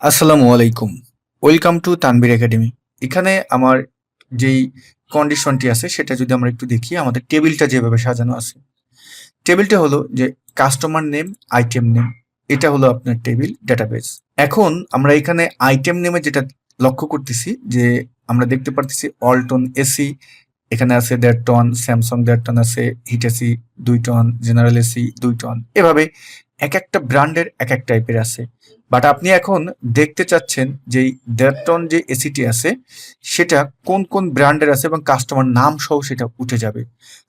আসসালামু আলাইকুম। Welcome to Tanvir academy. এখানে আমার যেই কন্ডিশনটি আছে সেটা যদি আমরা একটু দেখি, আমাদের টেবিলটা যেভাবে সাজানো আছে। টেবিলটা হলো যে কাস্টমার নেম, আইটেম নেম। এটা হলো আপনার টেবিল ডেটাবেস। এখন আমরা এখানে আইটেম নেমে যেটা লক্ষ্য করতেছি যে আমরা দেখতে পারতেছি অলটন এসি এখানে আছে ১.৫ টন, স্যামসাং ১.৫ টন আছে, হিট AC ২ ton, General AC ২ ton. এভাবে একেকটা ব্র্যান্ডের একেক টাইপের আছে। বাট আপনি এখন দেখতে চাচ্ছেন যে এই ১.৫ টন যে এসিটি আছে সেটা কোন, কোন ব্র্যান্ডের আছে এবং কাস্টমার নাম সহ সেটা উঠে যাবে।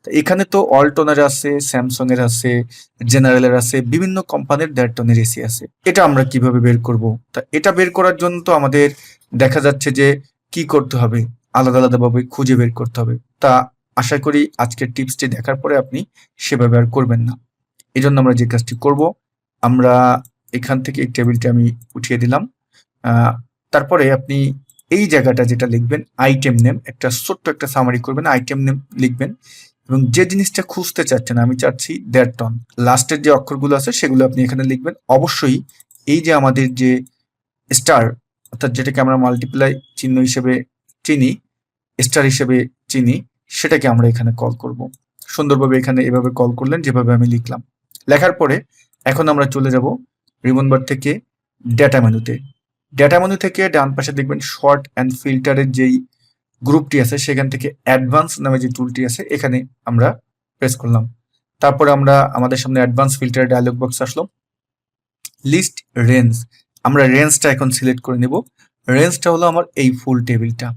তো এখানে তো অলটনের আছে, স্যামসাং এর আছে, জেনারেলের আছে, বিভিন্ন কোম্পানির ১.৫ টনের এসি আছে। এটা আমরা কিভাবে বের করব? তা এটা বের করার জন্য তো আমাদের দেখা যাচ্ছে যে কি করতে হবে? আলাদা, আলাদাভাবে খুঁজে বের করতে হবে। তা আশা করি আজকের টিপসটি দেখার পরে আপনি সেভাবে আর করবেন না। এজন্য আমরা যে কাজটি করব, আমরা এখান থেকে এই টেবিলটা আমি উঠিয়ে দিলাম। আ তারপরে আপনি এই জায়গাটা যেটা লিখবেন আইটেম নেম, একটা ছোট্ট একটা সামারি করবেন, আইটেম নেম লিখবেন এবং যে জিনিসটা খুঁজতে চাচ্ছেন, আমি চাচ্ছি ১.৫ টন। লাস্টের যে অক্ষরগুলো আছে সেগুলো আপনি এখানে লিখবেন। অবশ্যই এই যে আমাদের যে স্টার অর্থাৎ যেটাকে আমরা মাল্টিপ্লাই চিহ্ন হিসেবে চিনি, স্টার হিসেবে চিনি, সেটাকে আমরা এখানে কল করব। সুন্দরভাবে এখানে এভাবে কল করলেন যেভাবে আমি লিখলাম। লেখার পরে এখন আমরা চলে যাব রিবন বার থেকে ডেটা মেনুতে। ডেটা মেনু থেকে ডান পাশে দেখবেন শর্ট অ্যান্ড ফিল্টারের যেই গ্রুপটি আছে সেখান থেকে অ্যাডভান্স নামে যে টুলটি আছে এখানে আমরা প্রেস করলাম। তারপরে আমরা আমাদের সামনে অ্যাডভান্স ফিল্টার ডায়লগ বক্স আসলো। লিস্ট রেঞ্জ, আমরা রেঞ্জটা এখন সিলেক্ট করে নেব। রেঞ্জটা হলো আমার এই ফুল টেবিলটা।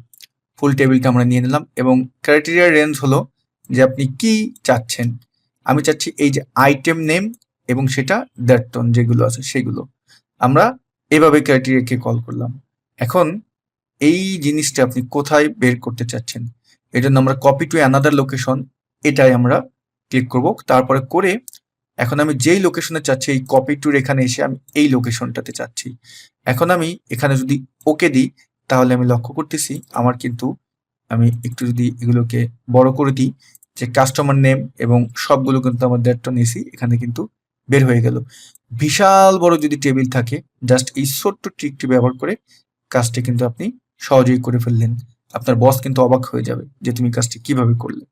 ফুল টেবিলটা আমরা নিয়ে নিলাম এবং ক্রাইটেরিয়া রেঞ্জ হলো যে আপনি কি চাচ্ছেন। আমি চাচ্ছি এই যে আইটেম নেম এবং সেটা ১.৫ টন যেগুলো আছে সেগুলো। আমরা এভাবে ক্রাইটেরিয়াকে কল করলাম। এখন এই জিনিসটা আপনি কোথায় বের করতে চাচ্ছেন? এজন্য আমরা কপি টু অ্যানাদার লোকেশন এটাই আমরা ক্লিক করব। তারপরে করে এখন আমি যেই লোকেশনে চাচ্ছি এই কপি টুর এখানে এসে আমি এই লোকেশনটাতে চাচ্ছি। এখন আমি এখানে যদি ওকে দিই তাহলে আমি লক্ষ্য করতেছি আমার কিন্তু আমি একটু যদি এগুলোকে বড় করে দিই যে কাস্টমার নেম এবং সবগুলো কিন্তু আমার ১.৫ টন এসি এখানে কিন্তু বের হয়ে গেল। বিশাল বড় যদি টেবিল থাকে জাস্ট এই ছোট্ট ট্রিকটি ব্যবহার করে কাজটি কিন্তু আপনি সহজেই করে ফেললেন। আপনার বস কিন্তু অবাক হয়ে যাবে যে তুমি কাজটি কিভাবে করলে।